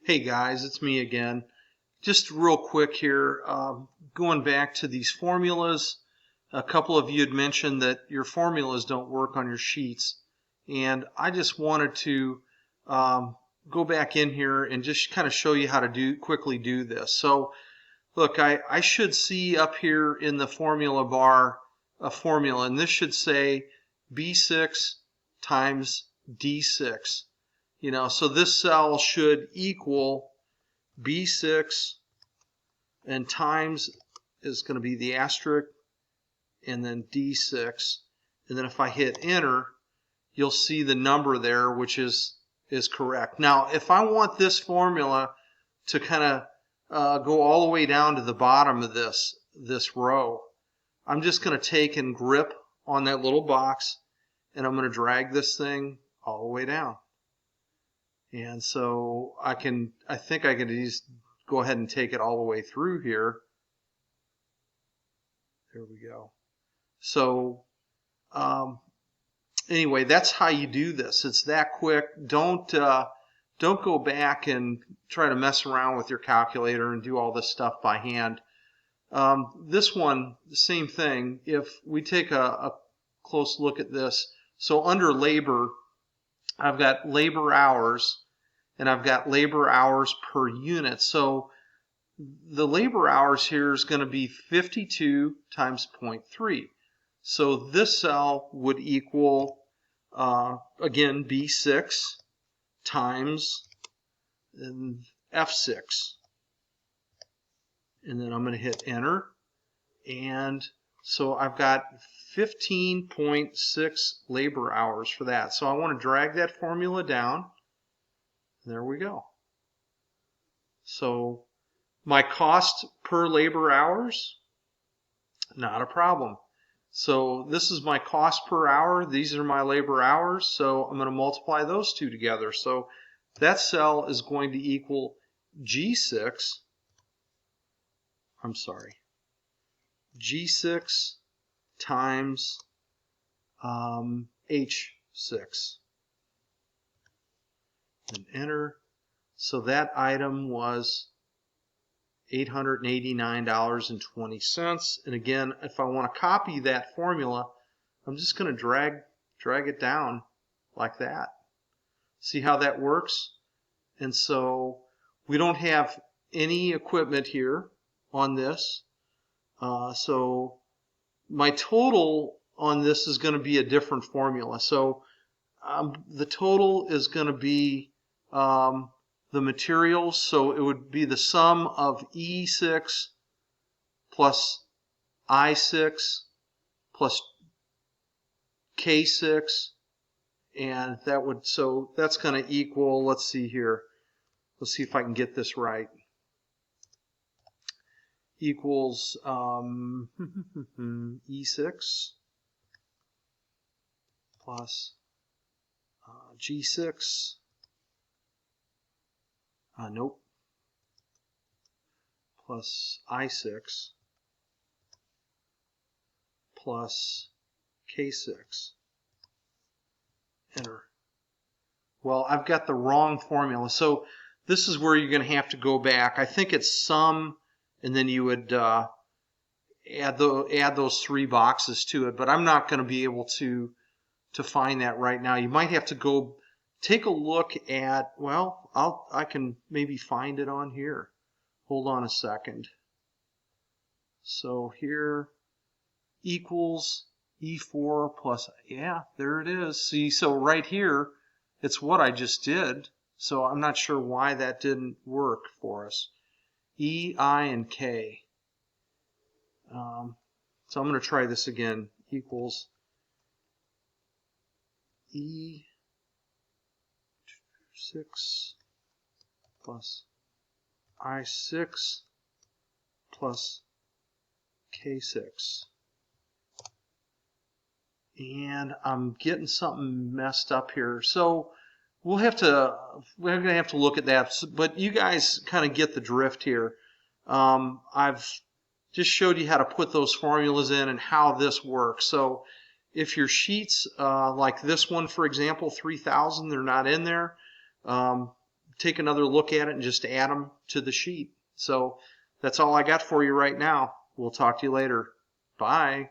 Hey guys, it's me again. Just real quick here, going back to these formulas. A couple of you had mentioned that your formulas don't work on your sheets, and I just wanted to go back in here and just kind of show you how to quickly do this. So look, I should see up here in the formula bar a formula, and this should say B6 times D6. So this cell should equal B6 and times is going to be the asterisk and then D6. And then if I hit enter, you'll see the number there, which is correct. Now, if I want this formula to kind of go all the way down to the bottom of this row, I'm just going to take and grip on that little box, and I'm going to drag this thing all the way down. And so I think I can just go ahead and take it all the way through here. There we go. So anyway, that's how you do this. It's that quick. Don't go back and try to mess around with your calculator and do all this stuff by hand. This one, the same thing. If we take a close look at this, so under labor, I've got labor hours, and I've got labor hours per unit. So the labor hours here is going to be 52 times 0.3. So this cell would equal, again, B6 times F6. And then I'm going to hit enter. And so I've got 15.6 labor hours for that. So I want to drag that formula down. There we go. So my cost per labor hours, not a problem. So this is my cost per hour. These are my labor hours. So I'm going to multiply those two together. So that cell is going to equal G6 times H6. And enter. So that item was $889.20. And again, if I want to copy that formula, I'm just going to drag it down like that. See how that works? And so we don't have any equipment here on this. So my total on this is going to be a different formula. So the total is going to be the materials, so it would be the sum of E6 plus I6 plus K6, and so that's going to equal, let's see here, let's see if I can get this right, equals E6 plus G6. Nope. Plus I6 plus K6. Enter. Well, I've got the wrong formula. So this is where you're going to have to go back. I think it's sum, and then you would add those three boxes to it. But I'm not going to be able to find that right now. You might have to go take a look at, well, I can maybe find it on here. Hold on a second. So here equals E4 plus, yeah, there it is. See, so right here, it's what I just did. So I'm not sure why that didn't work for us. E, I, and K. So I'm going to try this again. Equals E6 plus I6 plus K6. And I'm getting something messed up here. So we're going to have to look at that. But you guys kind of get the drift here. I've just showed you how to put those formulas in and how this works. So if your sheets, like this one, for example, 3000, they're not in there, take another look at it and just add them to the sheet. So that's all I got for you right now. We'll talk to you later. Bye.